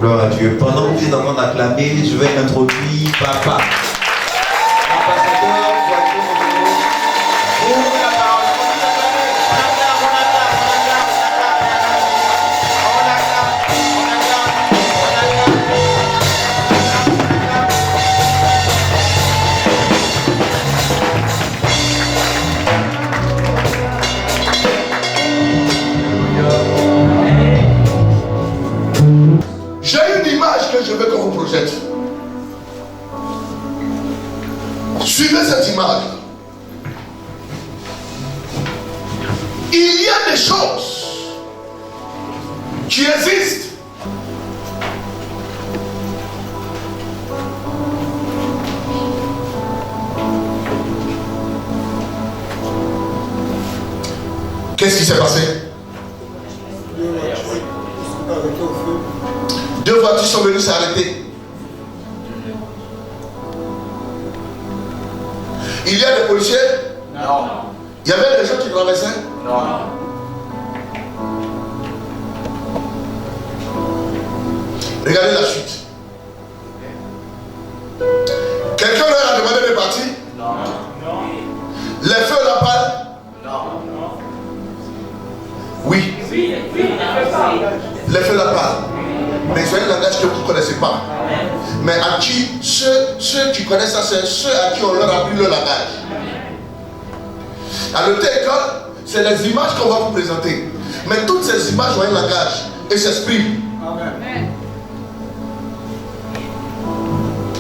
Gloire à Dieu. Pendant que vous êtes en train d'acclamer, je vais introduire Papa. Ambassadeur, pour la parole. J'ai une image que je veux qu'on vous projette. Suivez cette image. Il y a des choses qui existent. Qu'est-ce qui s'est passé? Deux voitures sont venues s'arrêter. Il y a des policiers? Non. Il y avait des gens qui traversaient? Non. Regardez la suite. Quelqu'un leur a demandé de partir? Non. Les feux la parlent? Non. Oui. Les feux la parlent. Mais c'est un langage que vous ne connaissez pas. Mais à qui, ceux qui connaissent ça, c'est ceux à qui on leur a appris le langage. À l'autre école, c'est les images qu'on va vous présenter. Mais toutes ces images ont un langage et s'expriment.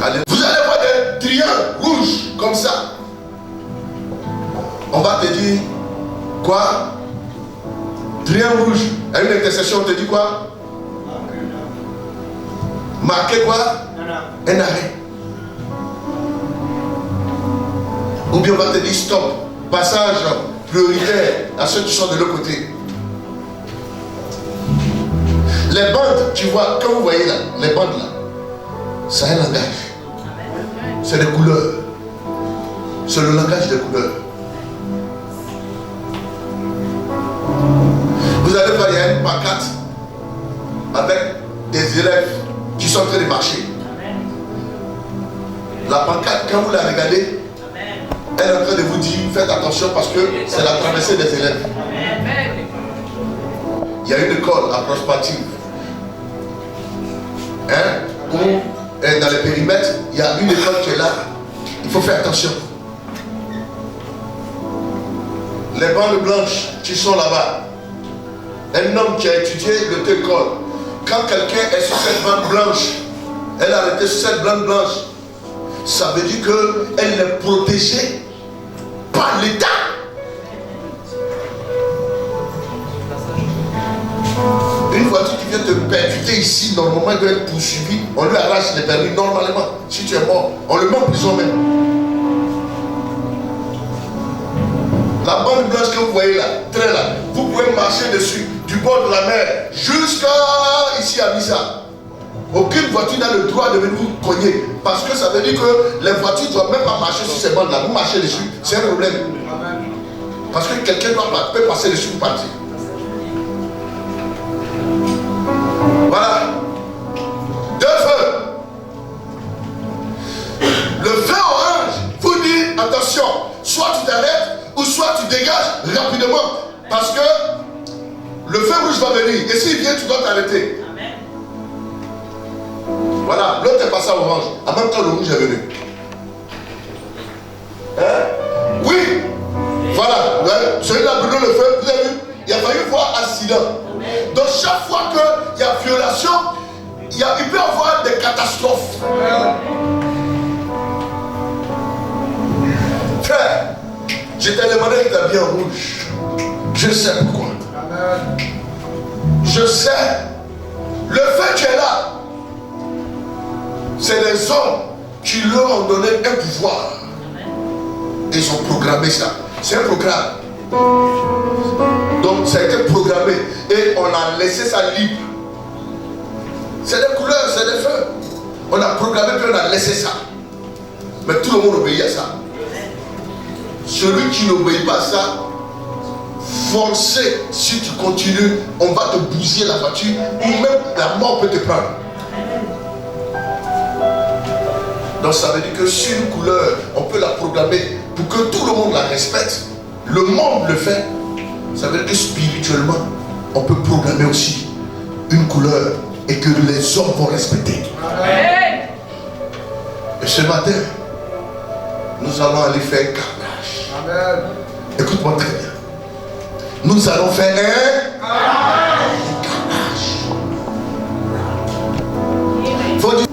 Allez. Vous allez voir des triangles rouges comme ça. On va te dire quoi? Triangle rouge. À une intercession, on te dit quoi? Marquez quoi? Un arrêt. Ou bien on va te dire stop. Passage prioritaire à ceux qui sont de l'autre côté. Les bandes, tu vois, comme vous voyez là, les bandes là, c'est un langage. C'est des couleurs. C'est le langage des couleurs. Vous allez voir, il y a une pancarte avec des élèves qui sont en train de marcher. La pancarte, quand vous la regardez, elle est en train de vous dire, faites attention parce que c'est la traversée des élèves. Il y a une école à prospective. Où, dans les périmètres, il y a une école qui est là. Il faut faire attention. Les bandes blanches qui sont là-bas. Un homme qui a étudié l'auto-école. Quand quelqu'un est sur cette bande blanche, elle a arrêté sur cette bande blanche, ça veut dire qu'elle est protégée par l'État. Une voiture qui vient te percuter ici, normalement elle doit être poursuivie, on lui arrache les permis normalement. Si tu es mort, on le met en prison même. La bande blanche que vous voyez là, très là, vous pouvez marcher dessus, du bord de la mer jusqu'à ici à Misa. Aucune voiture n'a le droit de venir vous cogner. Parce que ça veut dire que les voitures ne doivent même pas marcher sur ces bandes là. Vous marchez dessus, c'est un problème. Parce que quelqu'un peut passer dessus pour partir. Voilà. Deux feux. Le feu orange vous dit attention, soit tu t'arrêtes ou soit tu dégages rapidement. Parce que le feu rouge va venir. Et s'il vient, tu dois t'arrêter. Voilà, l'autre est passé à orange. En même temps, le rouge est venu. Hein? Oui. Voilà. Celui-là brûle le feu. Vous avez vu? Il a fallu voir accident. Donc chaque fois qu'il y a violation, il peut y avoir des catastrophes. Frère, je t'ai demandé de t'habiller en rouge. Je sais pourquoi. Je sais. Le fait qui est là, c'est les hommes qui leur ont donné un pouvoir. Ils ont programmé ça. C'est un programme. Donc ça a été programmé et on a laissé ça libre. C'est des couleurs, c'est des feux. On a programmé puis on a laissé ça. Mais tout le monde obéit à ça. Celui qui n'obéit pas à ça, forcé, si tu continues, on va te bousiller la voiture ou même la mort peut te prendre. Donc ça veut dire que si une couleur, on peut la programmer pour que tout le monde la respecte. Le monde le fait. Ça veut dire que spirituellement, on peut programmer aussi une couleur et que les hommes vont respecter. Amen. Et ce matin, nous allons aller faire un carnage. Amen. Écoute-moi très bien. Nous allons faire un carnage. Faut dire.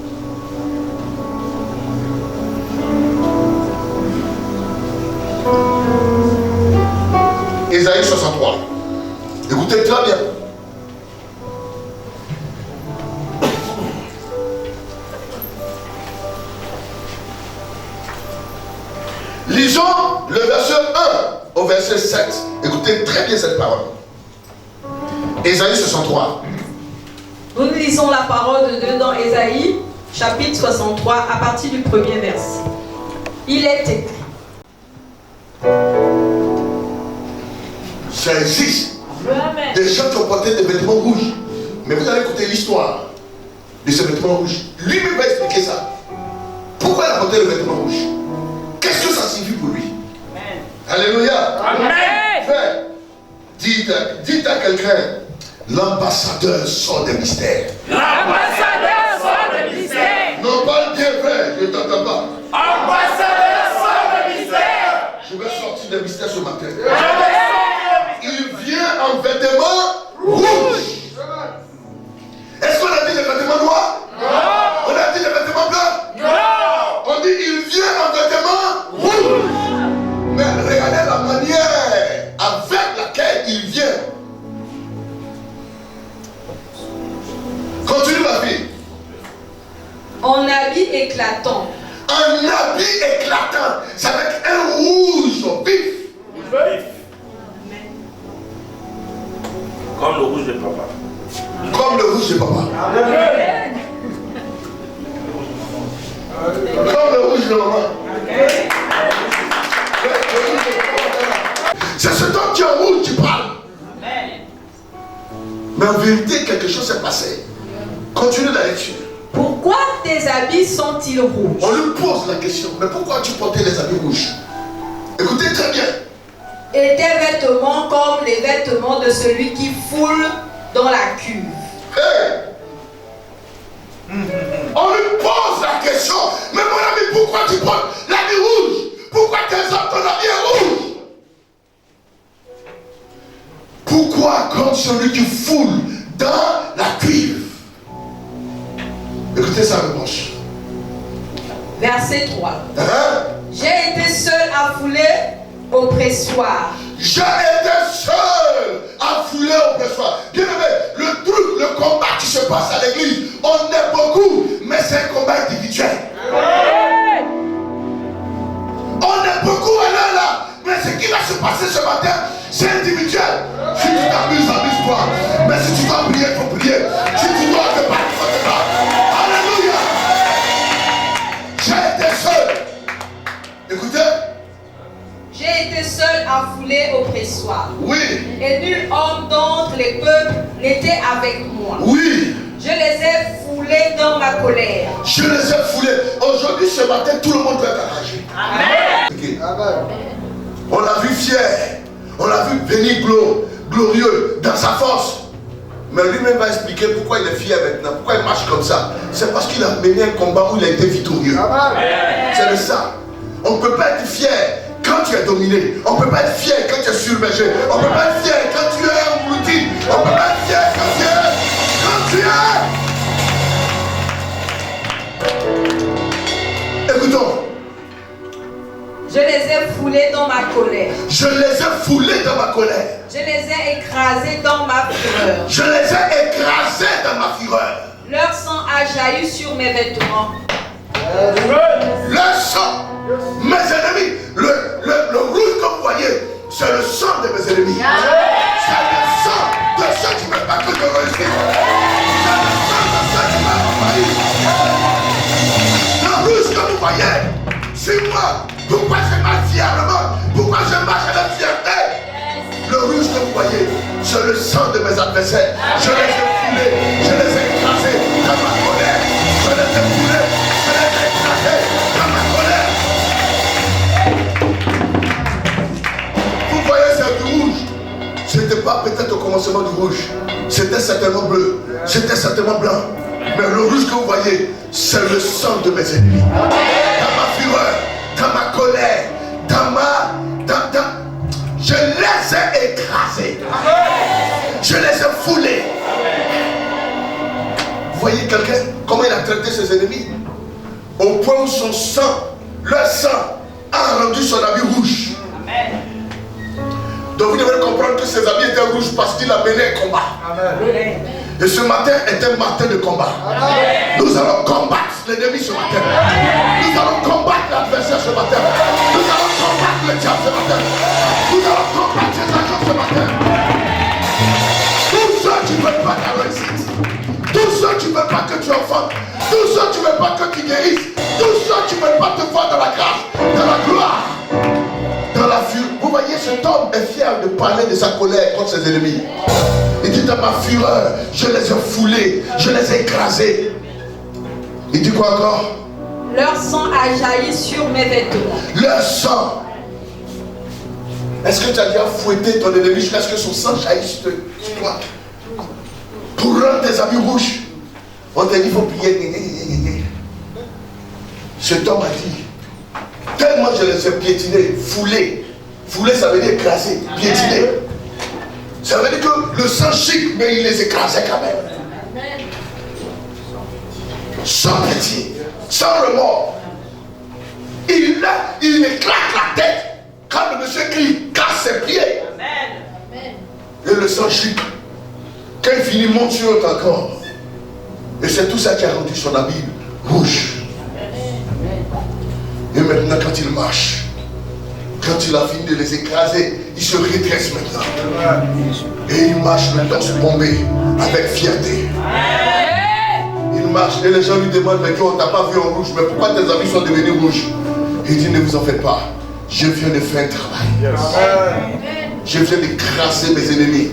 Ésaïe 63. Écoutez très bien. Lisons le verset 1 au verset 7. Écoutez très bien cette parole. Ésaïe 63. Nous lisons la parole de Dieu dans Ésaïe, chapitre 63, à partir du premier verset. Il est écrit. Ça existe. Des gens qui ont porté des vêtements rouges. Mais vous allez écouter l'histoire de ces vêtements rouges. Lui-même va expliquer ça. Pourquoi il a porté le vêtement rouge? Qu'est-ce que ça signifie pour lui? Amen. Alléluia. Amen. Dites à quelqu'un, l'ambassadeur sort des mystères. L'ambassadeur sort des mystères. Non, parle bien vrai, je ne t'entends pas. Ambassadeur sort des mystères. Je vais sortir des mystères ce matin. Il vient en vêtements rouges. Est-ce qu'on a dit des vêtements noirs? Non. On a dit des vêtements blancs? Non. On dit il vient en vêtements rouges. Mais regardez la manière avec laquelle il vient. Continue ma fille. En habit éclatant. Un habit éclatant. C'est avec un rouge vif. Comme le rouge de papa. Comme le rouge de papa. Amen. Comme le rouge de maman. C'est ce dont tu es en rouge, tu parles. Mais en vérité, quelque chose s'est passé. Continue la lecture. Pourquoi tes habits sont-ils rouges? On lui pose la question, mais pourquoi tu portais les habits rouges? Écoutez très bien. Et tes vêtements comme les vêtements de celui qui foule dans la cuve. Hey! On lui pose la question, mais mon ami, pourquoi tu portes l'habit rouge? Pourquoi tes hommes ton habit est rouge? Pourquoi comme celui qui foule dans la cuve? Écoutez sa réponse. Verset 3. Hein? J'ai été seul à fouler au pressoir. J'ai été seul à fouler au pressoir. Bien aimé, le truc, le combat qui se passe à l'église, on est beaucoup, mais c'est un combat individuel. On est beaucoup là, mais ce qui va se passer ce matin, c'est individuel. Si tu t'amuses, amuse-toi. Mais si tu dois prier, il faut prier. Si tu dois te battre, il faut te battre. Alléluia. J'ai été seul. Écoutez. J'ai été seul à fouler au pressoir. Oui. Et nul homme d'entre les peuples n'était avec moi. Oui. Je les ai foulés dans ma colère. Je les ai foulés. Aujourd'hui, ce matin, tout le monde doit être enragé. Amen. Okay. Amen. On l'a vu fier. On l'a vu béni glorieux dans sa force. Mais lui-même va expliquer pourquoi il est fier maintenant. Pourquoi il marche comme ça. C'est parce qu'il a mené un combat où il a été victorieux. C'est ça. On ne peut pas être fier quand tu es dominé. On ne peut pas être fier quand tu es surmergé. On ne peut pas être fier quand tu es englouti. On ne peut pas être fier quand tu es. Écoutons. Je les ai foulés dans ma colère. Je les ai foulés dans ma colère. Je les ai écrasés dans ma fureur. Je les ai écrasés dans ma fureur. Leur sang a jailli sur mes vêtements. Leur sang, mes ennemis, le rouge que vous voyez, c'est le sang de mes ennemis. C'est le sang de ceux qui ne veulent pas que je réussisse. C'est le sang de ceux qui m'ont envahi. Le rouge que vous voyez, c'est moi. Pourquoi je marche fièrement? Pourquoi je marche avec fierté? Le rouge que vous voyez, c'est le sang de mes adversaires. Je les ai foulés, je les ai écrasés dans ma colère. Je les ai foulés, je les ai écrasés voyez, c'est du rouge. Ce n'était pas peut-être au commencement du rouge. C'était certainement bleu. C'était certainement blanc. Mais le rouge que vous voyez, c'est le sang de mes ennemis. Dans ma fureur, dans ma colère, je les ai écrasés. Je les ai foulés. Vous voyez quelqu'un, comment il a traité ses ennemis? Au point où son sang, leur sang, a rendu son habit rouge. Amen. Donc vous devez comprendre que ses habits étaient rouges parce qu'il a mené un combat. Amen. Et ce matin est un matin de combat. Amen. Nous allons combattre l'ennemi ce matin. Amen. Nous allons combattre l'adversaire ce matin. Nous allons combattre le diable ce matin. Nous allons combattre ses agents ce matin. Tous ceux qui ne veulent pas ta réussite, tous ceux qui ne veulent pas que tu enfantes, tous ceux qui ne veulent pas que tu guérisses, tous ceux qui ne veulent pas te voir dans la grâce, dans la gloire, dans la furie. Vous voyez, cet homme est fier de parler de sa colère contre ses ennemis. Il dit, dans ma fureur, je les ai foulés, je les ai écrasés. Il dit quoi encore? Leur sang a jailli sur mes vêtements. Leur sang. Est-ce que tu as déjà fouetté ton ennemi jusqu'à ce que son sang jaillisse sur toi? Pour rendre tes habits rouges. On t'a dit, il faut prier. Cet homme a dit, tellement je les ai piétinés, foulés. Foulés, ça veut dire écraser, piétiner. Ça veut dire que le sang chic, mais il les écrasait quand même. Sans pitié, sans remords. Il éclate la tête quand le monsieur crie, casse ses pieds. Et le sang chic, quand il finit, monte sur l'autre encore. Et c'est tout ça qui a rendu son habit rouge. Et maintenant, quand il marche, quand il a fini de les écraser, il se redresse maintenant. Et il marche maintenant se bomber avec fierté. Il marche et les gens lui demandent, mais on t'a pas vu en rouge, mais pourquoi tes habits sont devenus rouges? Il dit, ne vous en faites pas. Je viens de faire un travail. Je viens d'écraser mes ennemis.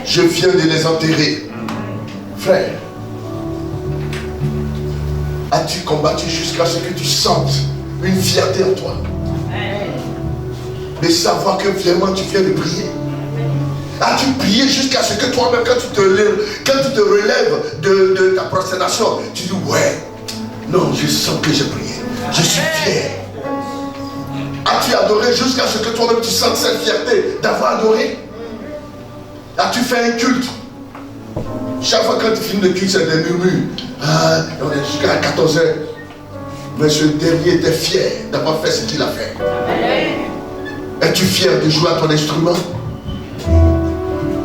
Je viens de les enterrer. Frère, as-tu combattu jusqu'à ce que tu sentes une fierté en toi? De savoir que vraiment tu viens de prier. As-tu prié jusqu'à ce que toi-même, quand tu te relèves de ta prosternation, tu dis, ouais, non, je sens que j'ai prié. Je suis fier. As-tu adoré jusqu'à ce que toi-même tu sentes cette fierté d'avoir adoré? As-tu fait un culte? Chaque fois quand tu finis le culte, c'est des murmures. Ah, on est jusqu'à 14h. Mais ce dernier était fier d'avoir fait ce qu'il a fait. Es-tu fier de jouer à ton instrument?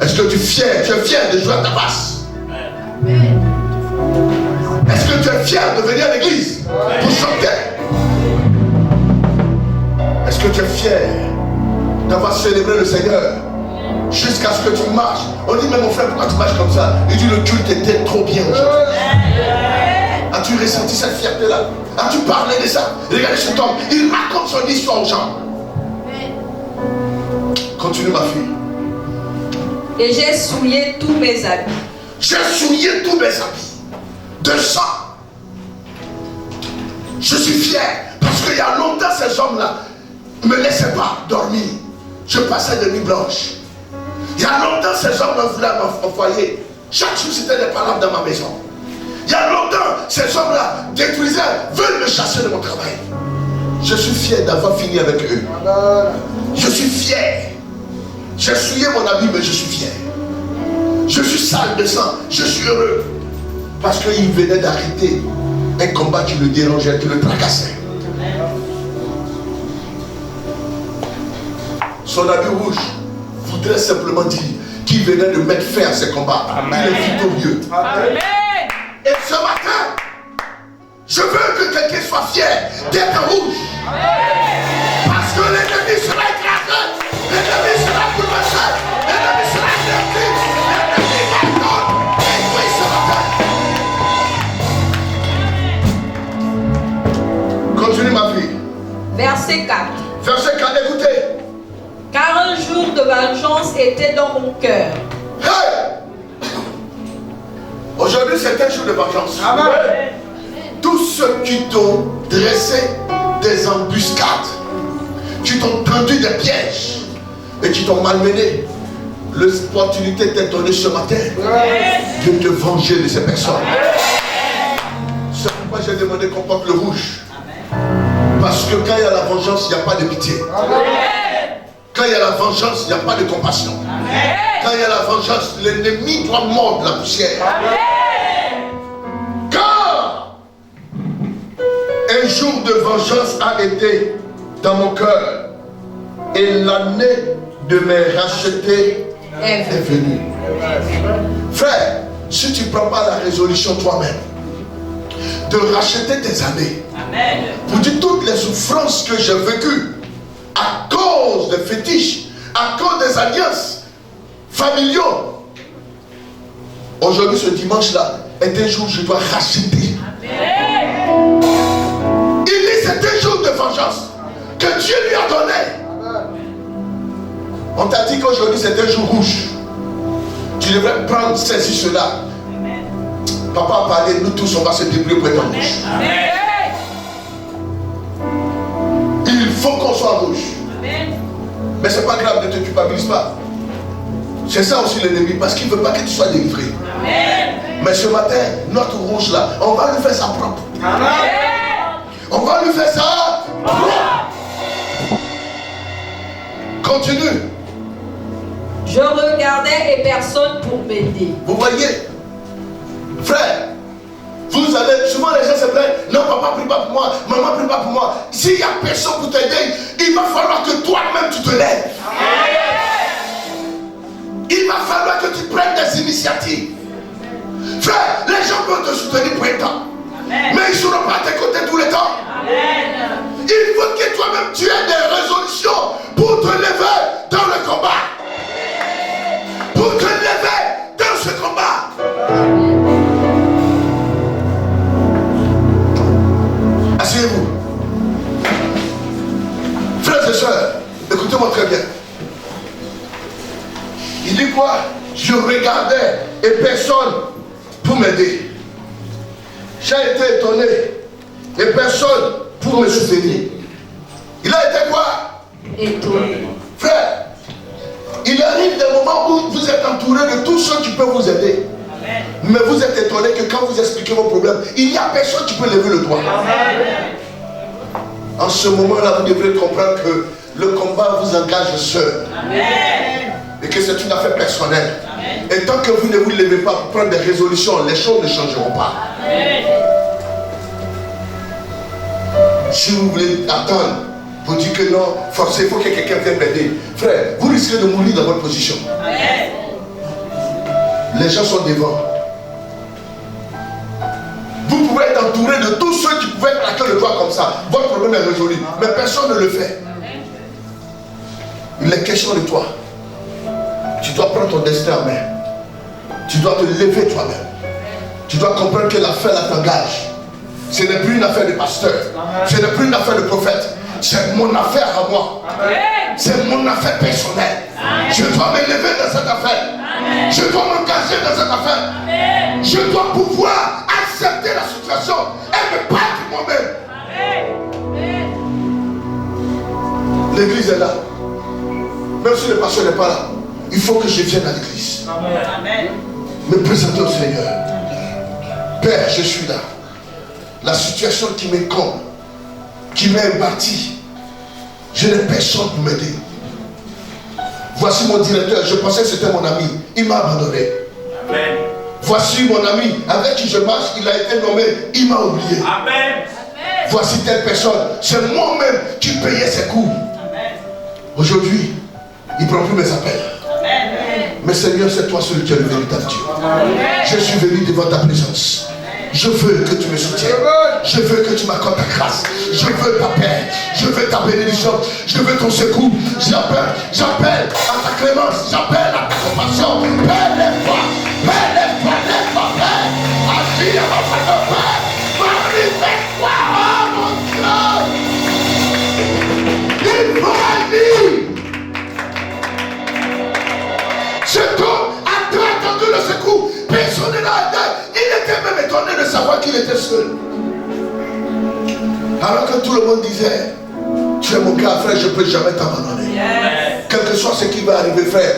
Est-ce que tu es fier de jouer à ta basse? Est-ce que tu es fier de venir à l'église pour chanter? Est-ce que tu es fier d'avoir célébré le Seigneur jusqu'à ce que tu marches? On dit, mais mon frère, pourquoi tu marches comme ça? Il dit, le culte était trop bien aujourd'hui. As-tu ressenti cette fierté-là? As-tu parlé de ça? Regardez cet homme, il raconte son histoire aux gens. Continue, ma fille. Et j'ai souillé tous mes habits. J'ai souillé tous mes habits de sang. Je suis fier parce qu'il y a longtemps, ces hommes-là ne me laissaient pas dormir. Je passais des nuits blanches. Il y a longtemps, ces hommes voulaient m'envoyer. Chaque jour, c'était des paroles dans ma maison. Il y a longtemps, ces hommes-là détruisaient, veulent me chasser de mon travail. Je suis fier d'avoir fini avec eux. Je suis fier. J'ai souillé mon habit, mais je suis fier. Je suis sale de sang, je suis heureux. Parce qu'il venait d'arrêter un combat qui le dérangeait, qui le tracassait. Son habit rouge voudrait simplement dire qu'il venait de mettre fin à ce combat. Amen. Il est victorieux. Amen. Et ce matin, je veux que quelqu'un soit fier d'être rouge. Amen. Parce que l'ennemi sera écrasé, l'ennemi sera bouleversé, l'ennemi sera détruit, l'ennemi va être détruit ce matin. Continue, ma fille. Verset 4. Verset 4, écoutez. Car un jour de vengeance était dans mon cœur. Hey! Aujourd'hui, c'est un jour de vengeance. Amen. Tous ceux qui t'ont dressé des embuscades, qui t'ont tendu des pièges, et qui t'ont malmené, l'opportunité t'est donnée ce matin de te venger de ces personnes. C'est pourquoi j'ai demandé qu'on porte le rouge. Parce que quand il y a la vengeance, il n'y a pas de pitié. Quand il y a la vengeance, il n'y a pas de compassion. Quand il y a la vengeance, l'ennemi doit mordre la poussière. Car un jour de vengeance a été dans mon cœur et l'année de me racheter est venue. Frère, si tu ne prends pas la résolution toi-même de racheter tes années, pour dire toutes les souffrances que j'ai vécues à cause des fétiches, à cause des alliances familiaux, aujourd'hui, ce dimanche-là est un jour où je dois racheter. Il dit c'est un jour de vengeance que Dieu lui a donné. On t'a dit qu'aujourd'hui c'est un jour rouge. Tu devrais prendre, saisir cela. Papa a parlé, nous tous on va se débrouiller pour être en rouge. Il faut qu'on soit rouge. Mais c'est pas grave, ne te culpabilise pas. C'est ça aussi l'ennemi, parce qu'il ne veut pas que tu sois délivré. Mais ce matin, notre rouge là, on va lui faire ça propre. On va lui faire ça propre. Continue. Je regardais et personne pour m'aider. Vous voyez, frère, vous allez, souvent les gens se plaignent, non papa prie pas pour moi, maman prie pas pour moi. S'il n'y a personne pour t'aider, il va falloir que toi-même tu te lèves. Il va falloir que tu prennes des initiatives. Frère, les gens peuvent te soutenir pour un temps, mais ils ne seront pas à tes côtés tout le temps. Il faut que toi-même tu aies des résolutions pour te lever dans le combat. Pour te lever dans ce combat. Asseyez-vous. Frères et sœurs, écoutez-moi très bien. Il dit quoi? Je regardais et personne pour m'aider. J'ai été étonné et personne pour me soutenir. Il a été quoi? Étonné. Frère, il arrive des moments où vous êtes entouré de tous ceux qui peuvent vous aider. Amen. Mais vous êtes étonné que quand vous expliquez vos problèmes, il n'y a personne qui peut lever le doigt. Amen. En ce moment-là, vous devrez comprendre que le combat vous engage seul. Amen. Et que c'est une affaire personnelle. Amen. Et tant que vous ne vous levez pas pour prendre des résolutions, les choses ne changeront pas. Amen. Si vous voulez attendre pour dire que non, forcément, il faut que quelqu'un vienne m'aider. Frère, vous risquez de mourir dans votre position. Amen. Les gens sont devant. Vous pouvez être entouré de tous ceux qui pouvaient claquer le doigt comme ça. Votre problème est résolu. Mais personne ne le fait. Il est question de toi. Tu dois prendre ton destin en main. Tu dois te lever toi-même. Tu dois comprendre que l'affaire là t'engage. Ce n'est plus une affaire de pasteur. Ce n'est plus une affaire de prophète. C'est mon affaire à moi. C'est mon affaire personnelle. Je dois me lever dans cette affaire. Je dois m'engager dans cette affaire. Je dois pouvoir accepter la situation et me battre moi-même. L'église est là. Même si le pasteur n'est pas là, il faut que je vienne à l'église. Me présenter au Seigneur. Père, je suis là. La situation qui m'écombe, qui m'est bâtie, je n'ai personne pour m'aider. Voici mon directeur, je pensais que c'était mon ami, il m'a abandonné. Amen. Voici mon ami avec qui je marche, il a été nommé, il m'a oublié. Amen. Voici telle personne, c'est moi-même qui payais ses coûts. Aujourd'hui, il ne prend plus mes appels. Amen. Mais Seigneur, c'est toi celui qui est le véritable Dieu. Amen. Je suis venu devant ta présence. Je veux que tu me soutiennes. Je veux que tu m'accordes ta grâce. Je veux ta paix. Je veux ta bénédiction. Je veux ton secours. J'appelle à ta clémence. J'appelle à ta compassion. Père, lève-toi. Père, lève-toi. Lève-toi, Père. Agis à ma faveur, Père. Manifeste-toi, oh mon Dieu. Il faut agir. Cet homme a attendu le secours. Personne ne l'a aidé. Il était même étonné de savoir qu'il était seul. Alors que tout le monde disait, tu es mon gars, frère, je ne peux jamais t'abandonner. Quelle que que soit ce qui va arriver, frère,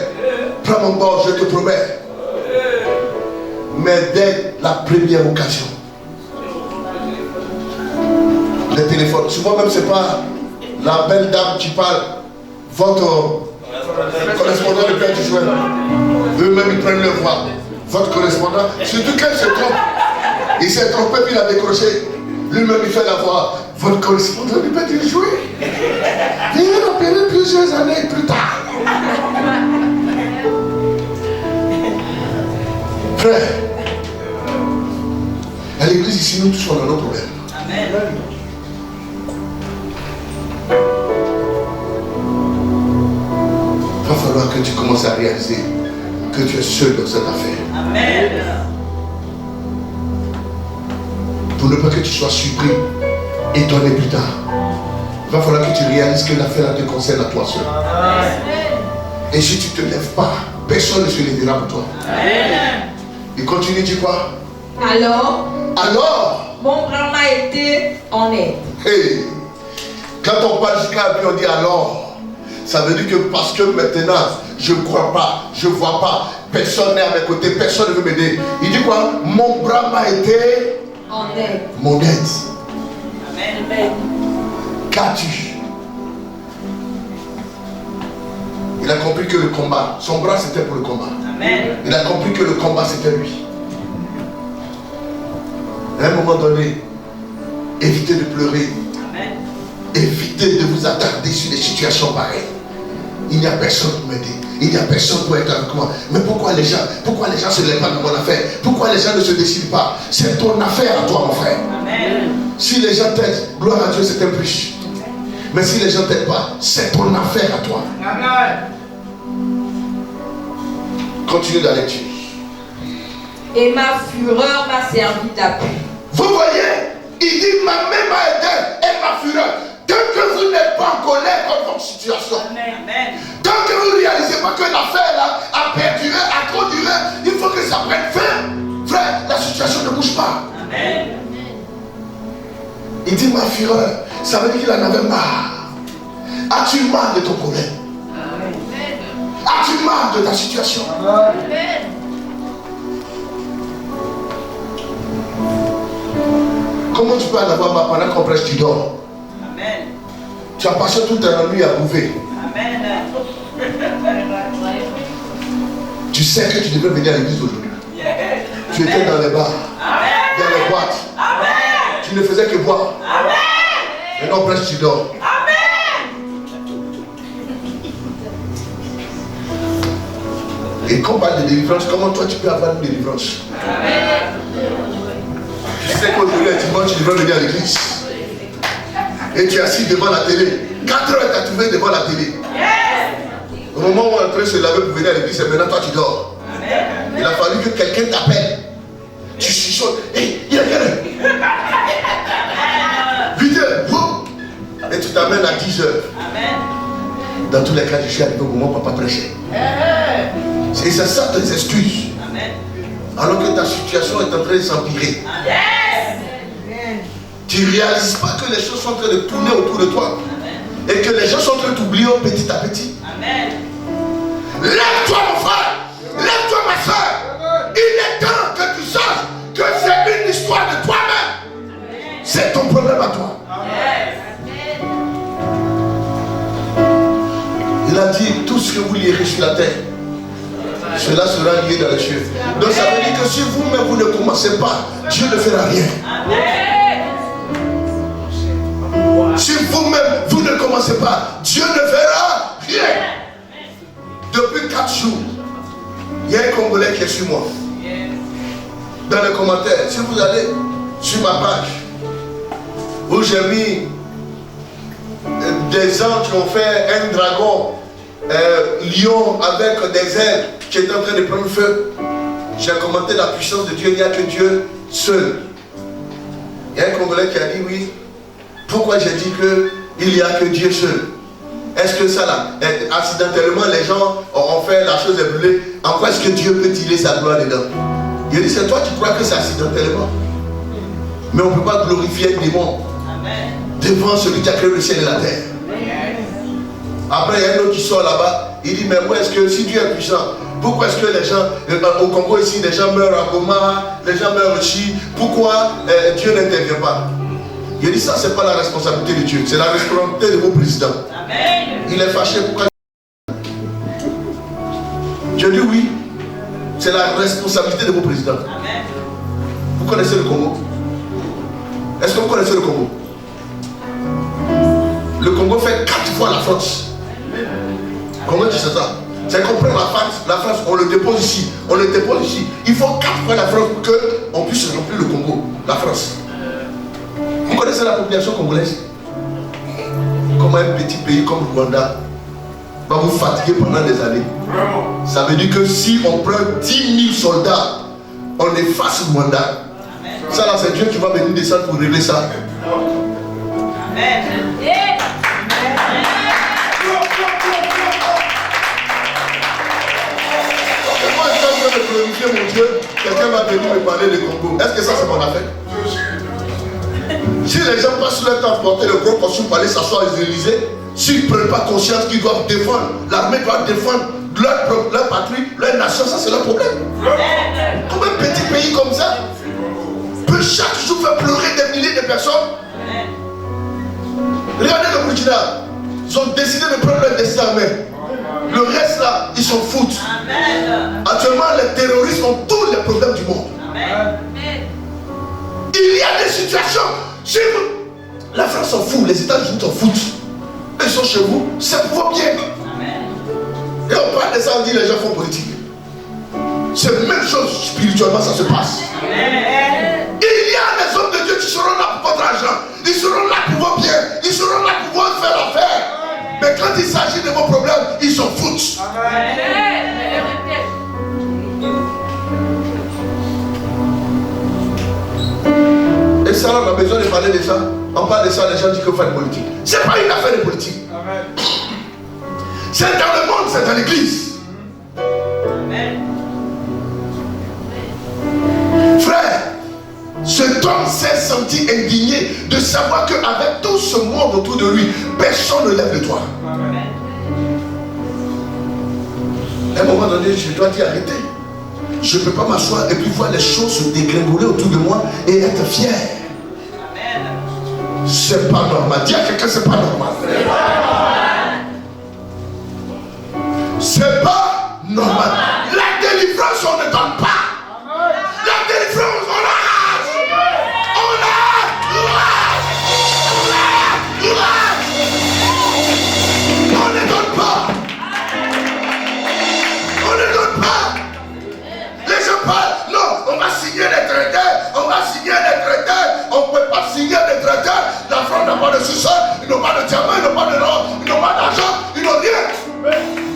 prends mon bord, je te promets. Mais dès la première occasion, le téléphone, souvent même c'est pas la belle dame qui parle, votre correspondant de Père du Joël. Eux-mêmes ils prennent leur voix. Votre correspondant, surtout quand il se trompe, il s'est trompé puis il a décroché. Lui-même il fait la voix. Votre correspondant du Père du Joël. Il est appelé plusieurs années plus tard. Frère, à l'église ici, nous tous on a nos problèmes. Amen. Il va falloir que tu commences à réaliser que tu es seul dans cette affaire. Amen. Pour ne pas que tu sois surpris, étonné plus tard. Il va falloir que tu réalises que l'affaire te concerne à toi seul. Amen. Et si tu ne te lèves pas, personne ne se lèvera pour toi. Amen. Il continue, dit quoi? Alors, Mon bras m'a été en aide. Hey, quand on parle jusqu'à puis on dit alors, ça veut dire que parce que maintenant je ne crois pas, je ne vois pas, personne n'est à mes côtés, personne ne veut m'aider. Il dit quoi? Mon bras m'a été En aide. mon aide. Amen. Qu'as-tu? Il a compris que le combat, son bras c'était pour le combat. Amen. Il a compris que le combat c'était lui. À un moment donné, évitez de pleurer. Amen. Évitez de vous attarder sur des situations pareilles. Il n'y a personne pour m'aider. Il n'y a personne pour être avec moi. Mais pourquoi les gens ne se lèvent pas dans mon affaire? Pourquoi les gens ne se décident pas? C'est ton affaire à toi, mon frère. Amen. Si les gens t'aident, gloire à Dieu, c'est un plus. Mais si les gens ne t'aident pas, c'est ton affaire à toi. Amen. Continue la lecture. Et ma fureur m'a servi d'appui. Vous voyez, il dit ma main m'a aidé et ma fureur. Tant que vous n'êtes pas en colère contre votre situation, Amen. tant que vous ne réalisez pas que l'affaire là a perduré, a trop duré, il faut que ça prenne fin. Frère, la situation ne bouge pas. Amen. Il dit ma fureur, ça veut dire qu'il en avait marre. As-tu marre de ton problème? As-tu marre de ta situation? Comment tu peux en avoir marre pendant qu'on prêche, tu dors? Amen. Tu as passé toute ta nuit à bouver. Amen. Tu sais que tu devrais venir à l'église aujourd'hui. Tu étais dans les bars, dans les boîtes. Tu ne faisais que boire. Maintenant on prêche, tu dors. Et quand on parle de délivrance, comment toi tu peux avoir une délivrance? Tu sais qu'aujourd'hui, dimanche, tu devrais venir à l'église. Et tu es assis devant la télé. 4 heures, tu as trouvé devant la télé. Au moment où on est en train de se laver pour venir à l'église, et maintenant toi tu dors. Il a fallu que quelqu'un t'appelle. Tu chuchotes. Hé, il y a quelqu'un. 8 heures. Boum. Et tu t'amènes à 10 heures. Dans tous les cas, je suis arrivé au moment où papa prêchait. Et c'est ça tes excuses. Alors que ta situation est en train de s'empirer. Tu ne réalises pas que les choses sont en train de tourner autour de toi. Et que les gens sont en train de t'oublier petit à petit. Lève-toi mon frère. Lève-toi ma soeur. Il est temps que tu saches que c'est une histoire de toi-même. C'est ton problème à toi. Il a dit tout ce que vous lierez sur la terre, cela sera lié dans les cieux. Donc ça veut dire que si vous-même vous ne commencez pas, Dieu ne fera rien. Si vous-même vous ne commencez pas, Dieu ne fera rien. Depuis 4 jours, il y a un Congolais qui est sur moi. Dans les commentaires, si vous allez sur ma page, où j'ai mis des gens qui ont fait un dragon lion avec des ailes qui est en train de prendre feu, j'ai commenté la puissance de Dieu. Il n'y a que Dieu seul. Il y a un Congolais qui a dit oui. Pourquoi j'ai dit qu'il n'y a que Dieu seul? Est-ce que ça là, accidentellement les gens ont fait la chose est brûlée? En quoi est-ce que Dieu peut tirer sa gloire dedans? Il dit c'est toi qui crois que c'est accidentellement. Mais on ne peut pas glorifier un démon devant celui qui a créé le ciel et la terre. Après il y a un autre qui sort là-bas, Il dit, mais où est-ce que si Dieu est puissant, pourquoi est-ce que les gens, au Congo ici, les gens meurent à Goma, les gens meurent ici, pourquoi Dieu n'intervient pas? Il dit, ça, c'est pas la responsabilité de Dieu, c'est la responsabilité de vos présidents. Amen. Il est fâché, pourquoi? Je dis oui, c'est la responsabilité de vos présidents. Amen. Vous connaissez le Congo? Est-ce que vous connaissez le Congo? Le Congo fait 4 fois la France. Comment tu sais ça? C'est qu'on prend la France, on le dépose ici, Il faut 4 fois la France pour qu'on puisse remplir le Congo, la France. Vous connaissez la population congolaise? Comment un petit pays comme le Rwanda va vous fatiguer pendant des années? Ça veut dire que si on prend 10 000 soldats, on efface le Rwanda. Ça là, c'est Dieu qui va venir descendre pour régler ça. Amen. De glorifier mon Dieu, quelqu'un va venir me parler du Congo. Est-ce que ça c'est mon affaire? Si les gens passent leur temps à porter le gros costume pour aller s'asseoir aux Élysées, s'ils ne prennent pas conscience qu'ils doivent défendre, l'armée doit défendre leur patrie, leur nation, ça c'est leur problème. Comme un petit pays comme ça peut chaque jour faire pleurer des milliers de personnes. Regardez le Burkina, ils ont décidé de prendre leur destin en main. Le reste là, ils s'en foutent. Amen. Actuellement, les terroristes ont tous les problèmes du monde. Amen. Il y a des situations. Chez vous, la France s'en fout, les États-Unis s'en foutent. Ils sont chez vous, c'est pour vos biens. Et on parle de ça, on dit les gens font politique. C'est la même chose spirituellement, ça se passe. Amen. Il y a des hommes de Dieu qui seront là pour votre argent. Ils seront là pour vos biens. Ils seront là pour vous faire l'affaire. Mais quand il s'agit de vos problèmes, ils s'en foutent. Et ça, on a besoin de parler de ça. On parle de ça, les gens disent qu'il faut faire de politique. Ce n'est pas une affaire de politique. C'est dans le monde, c'est dans l'église. Frère, cet homme s'est senti indigné de savoir qu'avec tout ce monde autour de lui, personne ne lève le doigt. À un moment donné, je dois dire arrêtez. Je ne peux pas m'asseoir et puis voir les choses se dégringoler autour de moi et être fier. C'est pas normal. Dis à quelqu'un, c'est pas normal. C'est pas normal. La délivrance, on ne donne pas. La délivrance, on a. On ne donne pas. On ne donne pas. Les gens parlent. Non, on va signer des traités. On va signer des traités. On ne peut pas signer des traités. La France n'a pas de sous-sol. Ils n'ont pas de diamant. Ils n'ont pas de l'or. Ils n'ont pas d'argent. Ils n'ont rien.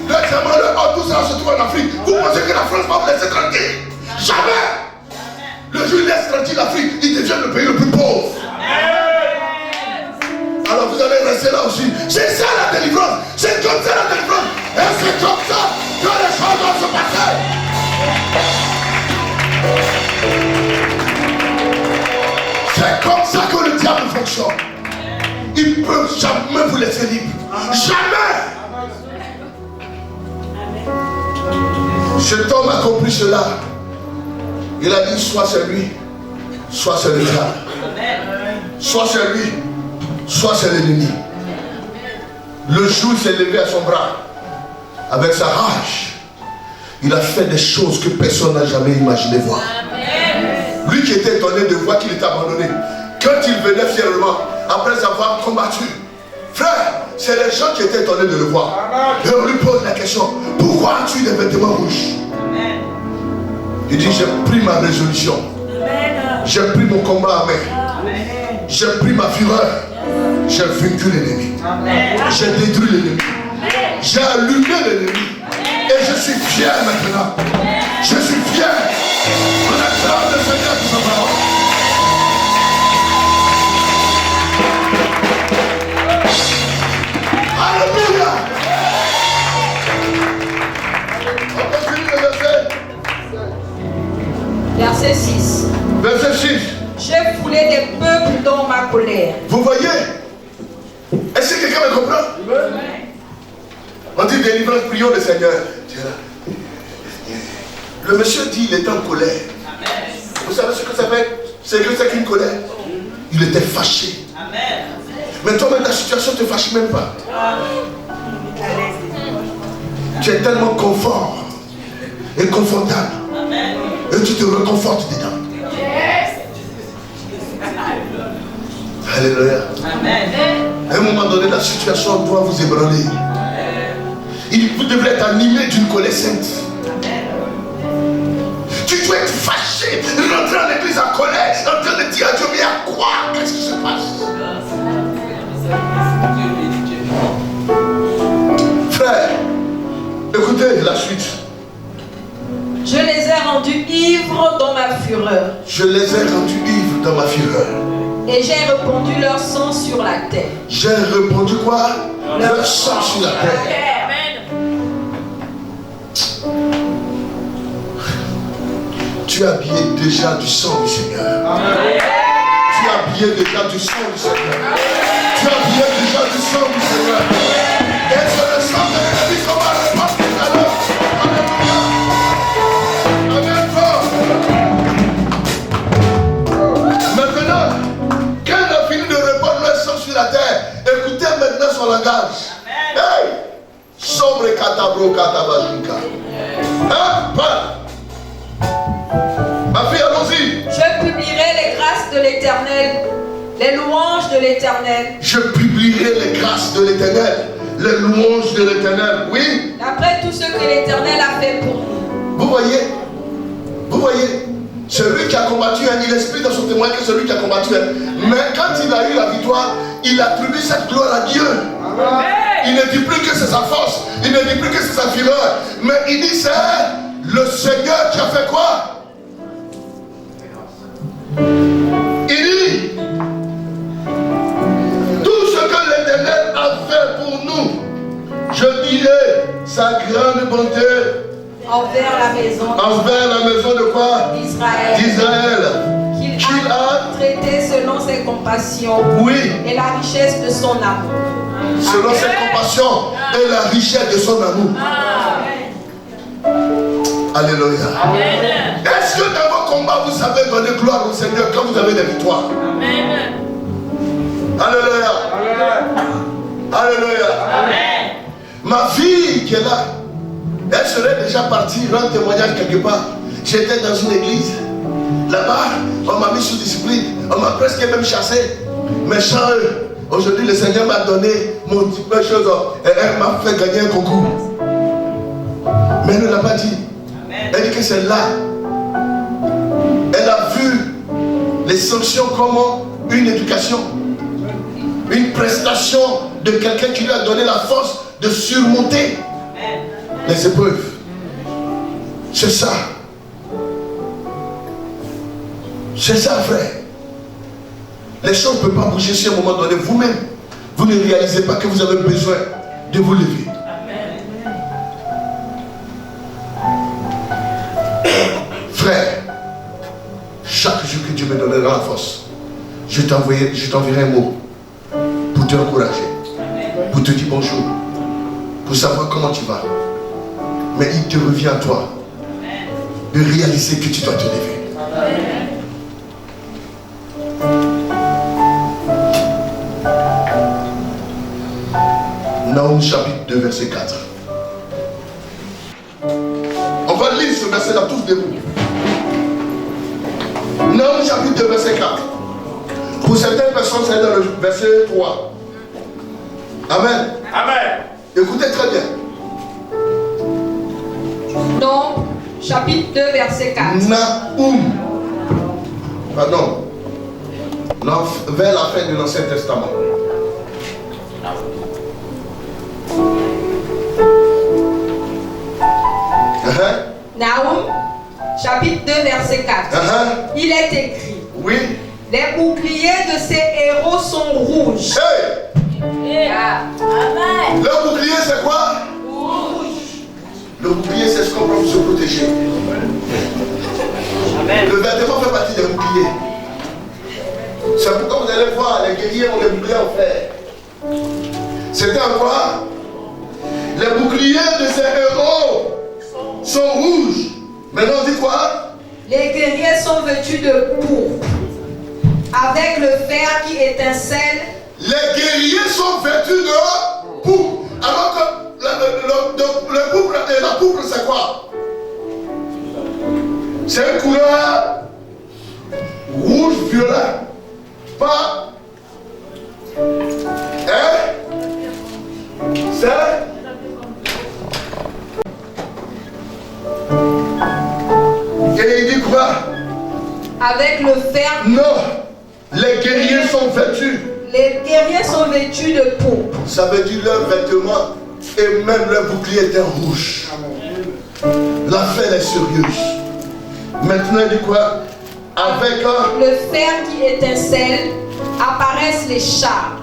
Le diamant, le or, tout ça se trouve en Afrique. Vous pensez que la France va vous laisser tranquille? Jamais. Le jour où il laisse tranquille l'Afrique, il devient le pays le plus pauvre. Alors vous allez rester là aussi. C'est ça la délivrance. C'est comme ça la délivrance. Et c'est comme ça que les choses doivent se passer. C'est comme ça que le diable fonctionne. Il ne peut jamais vous laisser libre. Jamais. Cet homme a compris cela. Il a dit soit c'est lui, soit c'est le diable. Soit c'est lui, soit c'est l'ennemi. Le jour s'est levé à son bras. Avec sa rage, il a fait des choses que personne n'a jamais imaginé voir. Lui qui était étonné de voir qu'il était abandonné. Quand il venait fièrement, après avoir combattu, frère, c'est les gens qui étaient étonnés de le voir. Et on lui pose la question, pourquoi as-tu des vêtements rouges? Il dit, j'ai pris ma résolution. J'ai pris mon combat en main. J'ai pris ma fureur. J'ai vaincu l'ennemi. J'ai détruit l'ennemi. J'ai allumé l'ennemi. Et je suis fier maintenant. Je suis fier. On acclame le Seigneur pour sa parole. Alléluia. On continue le verset. Verset 6. Verset 6. J'ai foulé des peuples dans ma colère. Vous voyez? Est-ce que quelqu'un me comprend? On dit des délivrance, prions le Seigneur. Le monsieur dit il était en colère. Vous savez ce que ça fait? C'est que c'est qu'une colère. Il était fâché. Mais toi-même, ta situation ne te fâche même pas. Tu es tellement confort et confortable. Et tu te reconfortes dedans. Alléluia. À un moment donné, la situation doit vous ébranler. Vous devrez être animé d'une colère sainte. Tu dois être fâché, rentrer en l'église en colère, en train de dire à Dieu, mais à quoi? Qu'est-ce qui se passe? Frère, écoutez la suite. Je les ai rendus ivres dans ma fureur. Je les ai rendus ivres dans ma fureur. Et j'ai répandu leur sang sur la terre. J'ai répandu quoi? Leur sang sur la terre. Tu as habillé déjà du sang du Seigneur. Tu as habillé déjà du sang du Seigneur. Tu as habillé déjà du sang du Seigneur. Et c'est le sang de l'Église qu'on va répandre tout à l'heure. Alléluia. Amen. Maintenant, quand il a fini de répandre le sang sur la terre, écoutez maintenant son langage. Hey! Sobre katabro katabajunka. Hein? Pas. Ma fille, allons-y. Je publierai les grâces de l'Éternel, les louanges de l'Éternel. Je publierai les grâces de l'Éternel, les louanges de l'Éternel. Oui. D'après tout ce que l'Éternel a fait pour nous. Vous voyez, celui qui a combattu, il explique dans son témoin que celui qui a combattu, mais quand il a eu la victoire, il attribue cette gloire à Dieu. Il ne dit plus que c'est sa force, il ne dit plus que c'est sa fureur, mais il dit c'est le Seigneur qui a fait quoi? Il dit tout ce que l'Éternel a fait pour nous, je dirai sa grande bonté Envers la maison de quoi? D'Israël. Qu'il a traité selon ses compassions. Oui. Et la richesse de son amour. Selon ses compassions et la richesse de son amour. Alléluia. Est-ce que dans vos combats vous savez donner gloire au Seigneur quand vous avez des victoires? Amen. Alléluia. Alléluia. Ma fille qui est là, elle serait déjà partie rendre témoignage quelque part. J'étais dans une église. Là-bas, on m'a mis sous discipline. On m'a presque même chassé. Méchant eux. Aujourd'hui, le Seigneur m'a donné mon petit peu de choses. Elle m'a fait gagner un concours. Mais elle ne l'a pas dit. Elle dit que c'est là. Elle a vu les sanctions comme une éducation. Une prestation de quelqu'un qui lui a donné la force de surmonter les épreuves. C'est ça. C'est ça, frère. Les choses ne peuvent pas bouger si à un moment donné, vous-même, vous ne réalisez pas que vous avez besoin de vous lever. Frère, chaque jour que Dieu me donnera la force, je t'enverrai un mot pour te encourager, pour te dire bonjour, pour savoir comment tu vas. Mais il te revient à toi de réaliser que tu dois te lever. Naoum chapitre 2 verset 4. On va lire ce verset là tous debout. Naoum chapitre 2 verset 4. Pour certaines personnes c'est dans le verset 3. Amen. Amen. Écoutez très bien. Non, chapitre 2 verset 4. Naoum. Pardon. Vers la fin de l'Ancien Testament. Naoum, chapitre 2, verset 4. Il est écrit. Oui. Les boucliers de ces héros sont rouges. Hey. Amen. Le bouclier c'est quoi? Rouge. Le bouclier c'est ce qu'on peut se protéger. Amen. Le vêtement fait partie des boucliers. C'est pourquoi vous allez voir, les guerriers ont les boucliers en fer. C'était en quoi? Les Les boucliers de ces héros sont rouges. Maintenant, on dit quoi? Les guerriers sont vêtus de pourpre, avec le fer qui étincelle. Les guerriers sont vêtus de pourpre. Alors que le pourpre et la pourpre, c'est quoi? C'est une couleur rouge-violet. Pas. Hein? C'est. Et il dit quoi? Avec le fer. Non. Les guerriers sont vêtus. Les guerriers sont vêtus de pourpre. Ça veut dire leurs vêtements et même leur bouclier était rouge. L'affaire est sérieuse. Maintenant, il dit quoi? Avec le fer qui étincelle, apparaissent les chars.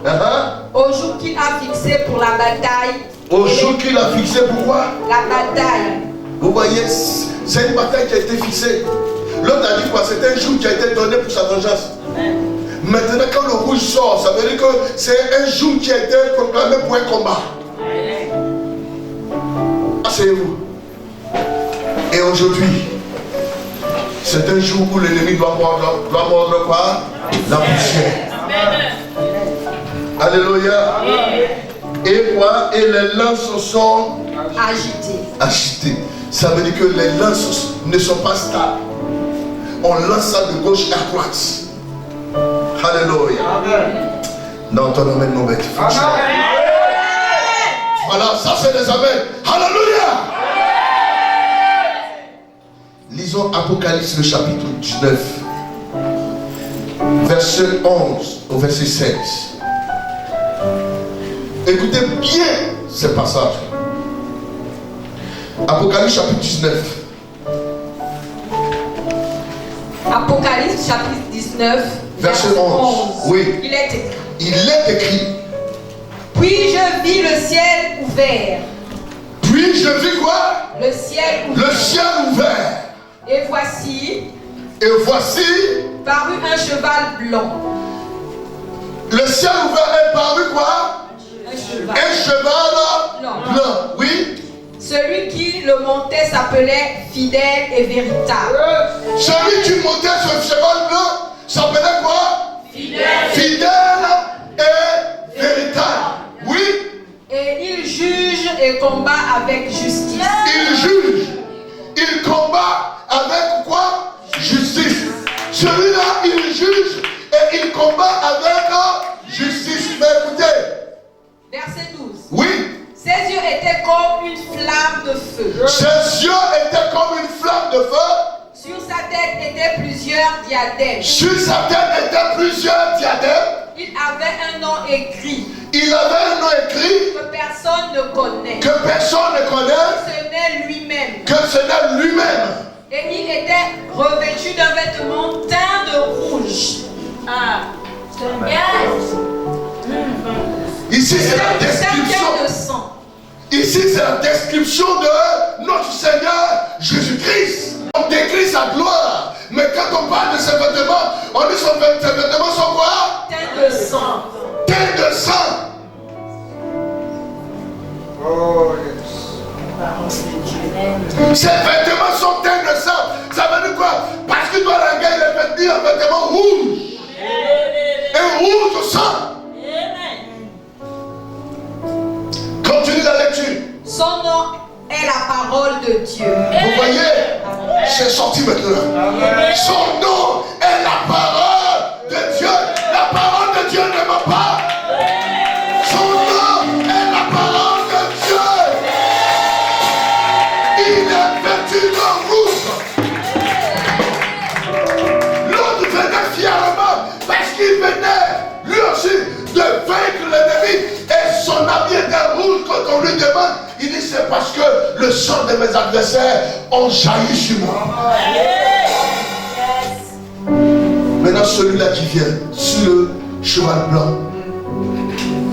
Au jour qu'il a fixé pour la bataille. Au jour qu'il a fixé, pourquoi? La bataille. Vous voyez, c'est une bataille qui a été fixée. L'autre a dit quoi? C'était un jour qui a été donné pour sa vengeance. Maintenant, quand le rouge sort, ça veut dire que c'est un jour qui a été proclamé pour un combat. Asseyez-vous. Et aujourd'hui, c'est un jour où l'ennemi doit mordre quoi? La poussière. Alléluia. Et quoi? Et les lances sont agitées. Ça veut dire que les lances ne sont pas stables. On lance ça de gauche à droite. Alléluia. Dans ton domaine, mon bête. Voilà, ça c'est des amens. Alléluia. Lisons Apocalypse le chapitre 19, verset 11 au verset 16. Écoutez bien ce passage. Apocalypse chapitre 19. Apocalypse chapitre 19, verset 11. Oui. Il est écrit. Puis je vis le ciel ouvert. Puis je vis quoi? Le ciel ouvert. Le ciel ouvert. Et voici. Parut un cheval blanc. Le ciel ouvert est paru quoi? Un cheval blanc. Oui. Celui qui le montait s'appelait Fidèle et Véritable. Celui qui montait sur le cheval blanc s'appelait quoi? Fidèle et véritable. Oui. Et il juge et combat avec justice. Il juge. Il combat avec quoi? Justice. Celui-là, il juge et il combat avec justice. Mais écoutez. Verset 12. Oui. Ses yeux étaient comme une flamme de feu. Ses yeux étaient comme une flamme de feu. Sur sa tête étaient plusieurs diadèmes. Sur sa tête étaient plusieurs diadèmes. Il avait un nom écrit. Il avait un nom écrit. Que personne ne connaît. Que personne ne connaît. Que ce n'est lui-même. Que ce n'est lui-même. Et il était revêtu d'un vêtement teint de rouge. Ici, c'est la description. De sang. Ici, c'est la description de notre Seigneur Jésus-Christ. On décrit sa gloire. Mais quand on parle de ses vêtements, on dit que ses vêtements sont quoi? Teint de sang. Teint de sang. Oh, yes. Ses vêtements sont teints de sang. Ça veut dire quoi? Parce qu'il doit la guerre, il est vêtu un vêtement rouge. Et rouge au sang. Continue la lecture. Son nom est la parole de Dieu. Vous voyez? C'est sorti maintenant. Son nom est la parole de Dieu. La parole de Dieu ne ment pas. Son nom est la parole de Dieu. Il est vêtu de rouge. L'autre venait fièrement parce qu'il venait lui aussi de vaincre l'ennemi. Et son habit était rouge. Quand on lui demande, il dit c'est parce que le sang de mes adversaires ont jailli sur moi. Maintenant celui-là qui vient sur le cheval blanc,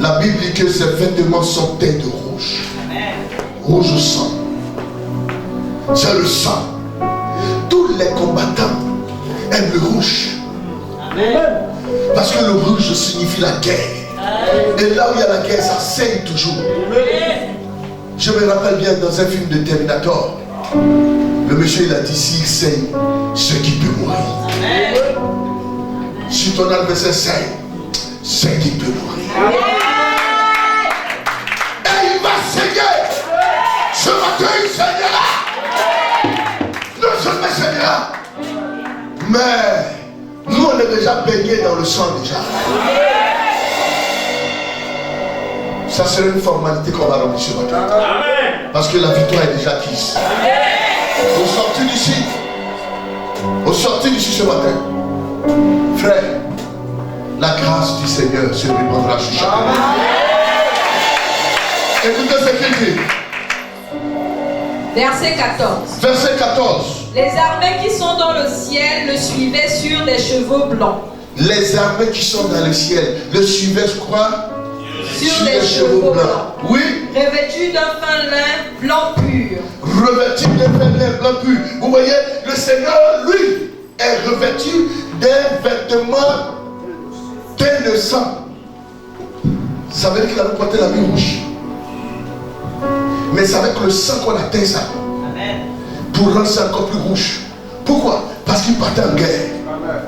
la Bible dit que ses vêtements sont teints de rouge. Rouge au sang. C'est le sang. Tous les combattants aiment le rouge. Parce que le rouge signifie la guerre. Et là où il y a la guerre, ça saigne toujours. Je me rappelle bien dans un film de Terminator, le monsieur il a dit s'il saigne, ce qui peut mourir. Si ton adversaire saigne, ce qui peut mourir. Et il va saigner. Ce matin il saignera. Non seulement il saignera, mais nous on est déjà baignés dans le sang déjà. Ça serait une formalité qu'on va remplir ce matin. Parce que la victoire est déjà acquise. Au sortir d'ici ce matin, frère, la grâce du Seigneur se répandra sur chacun. Écoutez ce qu'il dit. Verset 14. Verset 14. Les armées qui sont dans le ciel le suivaient sur des chevaux blancs. Les armées qui sont dans le ciel le suivaient, je crois, sur des chevaux blancs. Oui. Revêtus d'un fin lin blanc pur. Revêtus d'un fin lin blanc pur. Vous voyez, le Seigneur, lui, est revêtu d'un vêtement teint de sang. Ça veut dire qu'il avait porté la main rouge. Mais c'est avec le sang qu'on a teint ça. Amen. Pour rendre ça encore plus rouge. Pourquoi? Parce qu'il partait en guerre. Amen.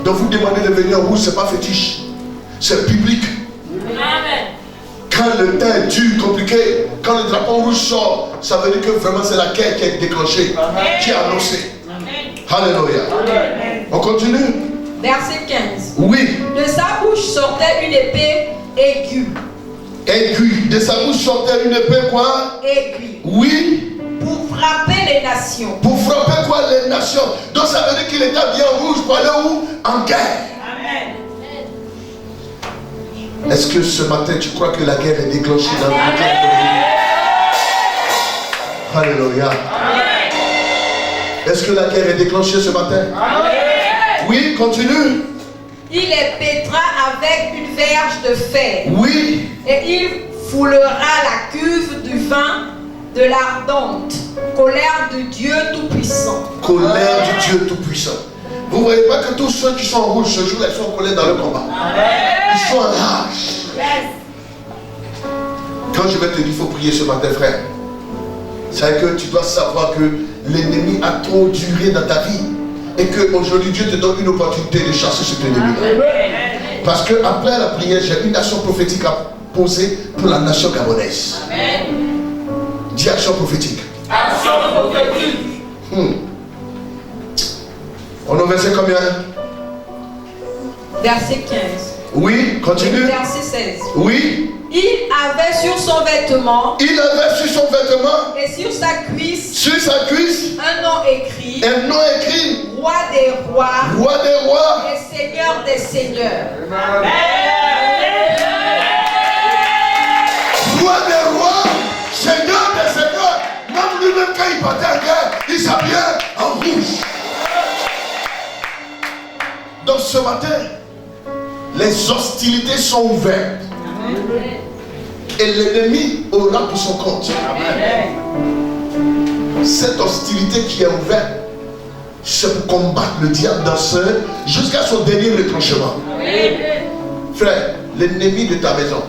Donc vous demandez de venir en rouge, ce n'est pas fétiche. C'est biblique. Amen. Quand le teint est dur, compliqué, quand le drapeau rouge sort, ça veut dire que vraiment c'est la guerre qui est déclenchée, qui est annoncée. Alléluia. On continue. Verset 15. Oui. De sa bouche sortait une épée aiguë. Aiguë. De sa bouche sortait une épée quoi? Aiguë. Oui. Pour frapper les nations. Pour frapper quoi? Les nations. Donc ça veut dire qu'il était bien rouge pour aller où? En guerre. Amen. Est-ce que ce matin tu crois que la guerre est déclenchée dans le monde? Alléluia. Est-ce que la guerre est déclenchée ce matin? Amen. Oui, continue. Il les pétra avec une verge de fer. Oui. Et il foulera la cuve du vin de l'ardente colère du Dieu Tout-Puissant. Colère du Dieu Tout-Puissant. Vous ne voyez pas que tous ceux qui sont en rouge ce jour-là, ils sont en colère dans le combat. Amen. Ils sont en rage. Yes. Quand je vais te dire, il faut prier ce matin, frère. C'est que tu dois savoir que l'ennemi a trop duré dans ta vie. Et qu'aujourd'hui, Dieu te donne une opportunité de chasser cet ennemi. Parce qu'après la prière, j'ai une action prophétique à poser pour la nation gabonaise. Amen. Dis action prophétique. Action prophétique. On est au verset combien? Verset 15. Oui, continue. Verset 16. Oui. Il avait sur son vêtement. Il avait sur son vêtement. Et sur sa cuisse. Sur sa cuisse. Un nom écrit. Un nom écrit. Roi des rois. Roi des rois. Et Seigneur des seigneurs. Amen. Roi des rois. Seigneur des seigneurs. Même lui-même quand il partait en guerre, il s'habillait en rouge. Donc ce matin, les hostilités sont ouvertes. Amen. Et l'ennemi aura pour son compte. Amen. Cette hostilité qui est ouverte, c'est pour combattre le diable dans jusqu'à son dernier retranchement. Amen. Frère, l'ennemi de ta maison,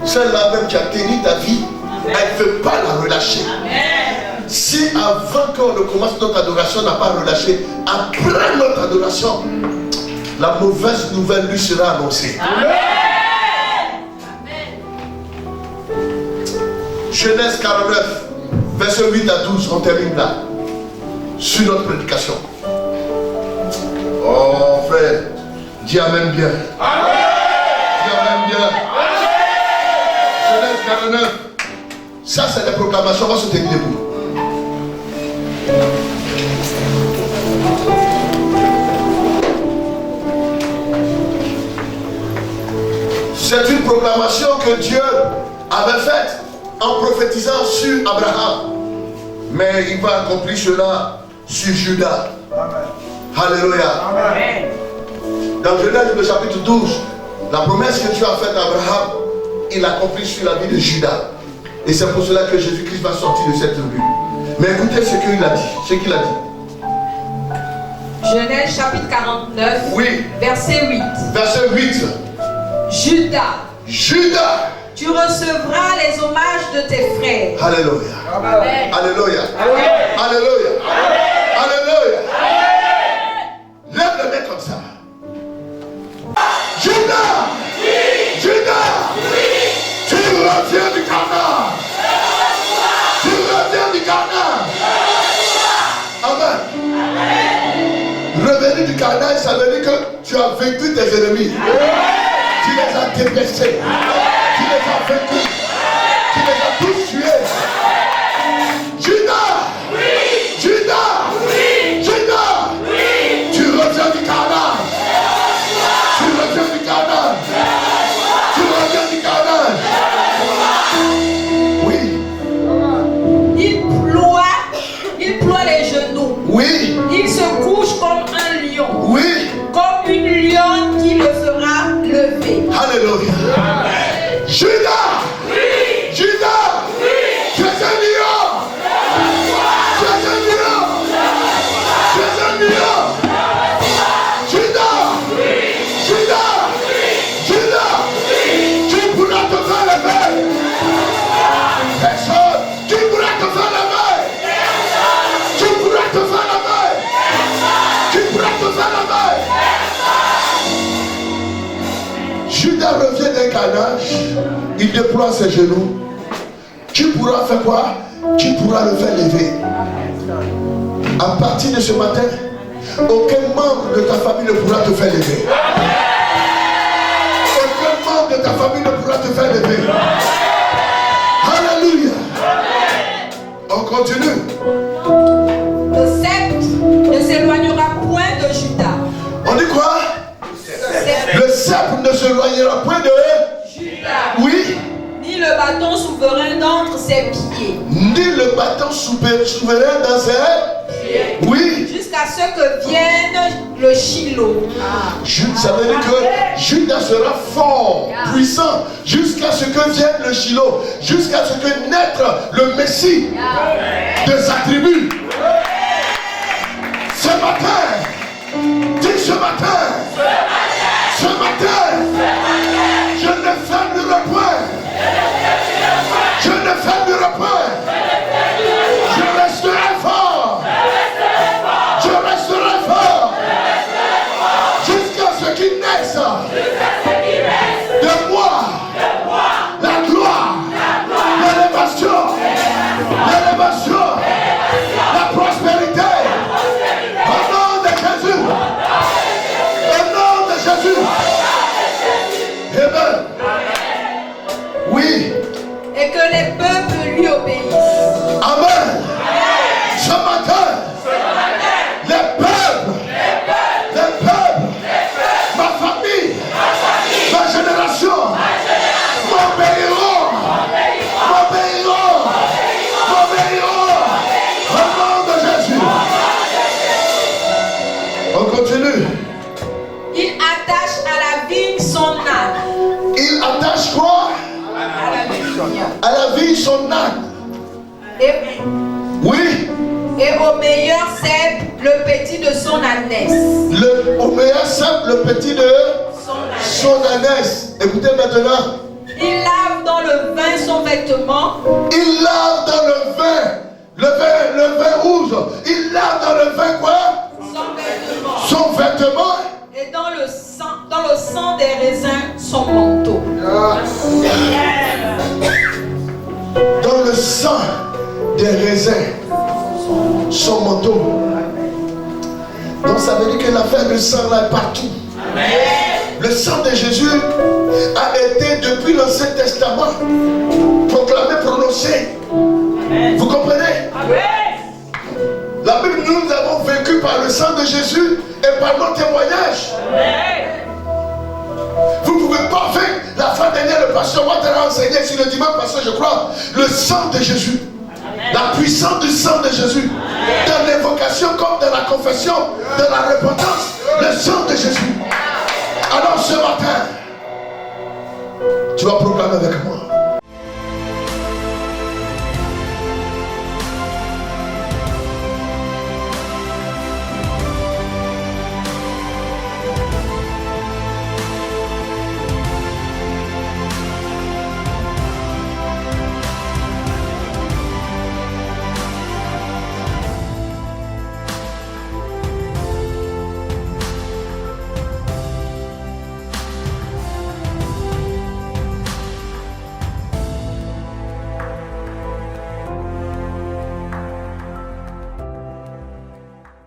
celle-là même qui a tenu ta vie, elle ne veut pas la relâcher. Amen. Si avant qu'on ne commence notre adoration, on n'a pas relâché, après notre adoration, la mauvaise nouvelle lui sera annoncée. Amen. Genèse 49, verset 8 à 12, on termine là. Sur notre prédication. Oh frère, dis amen bien. Amen. Dis amen bien. Amen. Genèse 49. Ça c'est la proclamation, on va se tenir debout. C'est une proclamation que Dieu avait faite en prophétisant sur Abraham. Mais il va accomplir cela sur Judas. Amen. Alléluia. Amen. Dans Genèse le chapitre 12, la promesse que Dieu a faite à Abraham, il l'accomplit sur la vie de Judas. Et c'est pour cela que Jésus-Christ va sortir de cette tribu. Mais écoutez ce qu'il a dit. Genèse chapitre 49, oui. Verset 8. Verset 8. Judas. Tu recevras les hommages de tes frères. Alléluia. Amen. Alléluia. Alléluia. Alléluia. Lève le main comme ça. Judas. Judas. Tu reviens du Canaan. Tu reviens du Canaan. Amen. Revenir du Canaan, ça veut dire que tu as vaincu tes ennemis. Tu les as dépêchés. Tu les as vaincus. Tu les as tous tués. Judas. Judas. Judas. Tu reviens du Canaan. Tu reviens du Canaan. Tu reviens du Canaan. Oui. Il ploie les genoux. Oui. Il se couche comme un lion. Oui. Comme une lionne qui le fera lever. Alléluia. Judas. Judas. Tu es un lion. Tu es un lion. Tu es un lion. Judas. Judas. Judas. Tu pourras te faire lever. Personne. Tu pourras te faire lever. Tu pourras te faire lever. Tu pourras te faire lever. Judas revient d'un carnage. Il déploie ses genoux. Tu pourras faire quoi? Tu pourras le faire lever. À partir de ce matin, aucun membre de ta famille ne pourra te faire lever. Aucun membre de ta famille ne pourra te faire lever. Alléluia. On continue. Le sceptre ne s'éloignera point de Judas. On dit quoi? Le sceptre ne s'éloignera point de Judas. Oui. Ni le bâton souverain d'entre ses pieds. Ni le bâton souverain dans ses pieds. Oui. Jusqu'à ce que vienne le Shiloh. Ça veut dire que Judas sera fort, puissant, jusqu'à ce que vienne le Shiloh, jusqu'à ce que naître le Messie de sa tribu. Ce matin, dis ce matin, je ne fermerai point. Je ne fermerai point. Je resterai fort. Je resterai fort. Jusqu'à ce qu'il naisse de moi la gloire, l'élévation, la prospérité. Au nom de Jésus. Au nom de Jésus. Amen. Oui. Et que les peuples lui obéissent. Amen. Ce matin, les peuples, ma famille, ma génération, m'obéiront. Au nom de Jésus. On continue. Il attache à la vigne son âne. Il attache quoi? À la vie son âne. Oui. Et au meilleur cèpe le petit de son ânesse. Au meilleur cèpe le petit de son ânesse. Écoutez maintenant. Il lave dans le vin son vêtement. Il lave dans le vin rouge. Il lave dans le vin quoi? Son vêtement. Et dans le sang des raisins son manteau. Dans le sang des raisins son manteau. Donc ça veut dire que l'affaire du sang là est partout. Le sang de Jésus a été depuis l'Ancien Testament proclamé, prononcé. Vous comprenez? La Bible, nous avons vaincu par le sang de Jésus et par nos témoignages. Vous ne pouvez pas vaincre. La fin dernière, le pasteur Water a enseigné sur le dimanche passé, je crois, le sang de Jésus. La puissance du sang de Jésus. Dans l'invocation comme dans la confession, dans la repentance, le sang de Jésus. Alors ce matin, tu vas proclamer avec moi.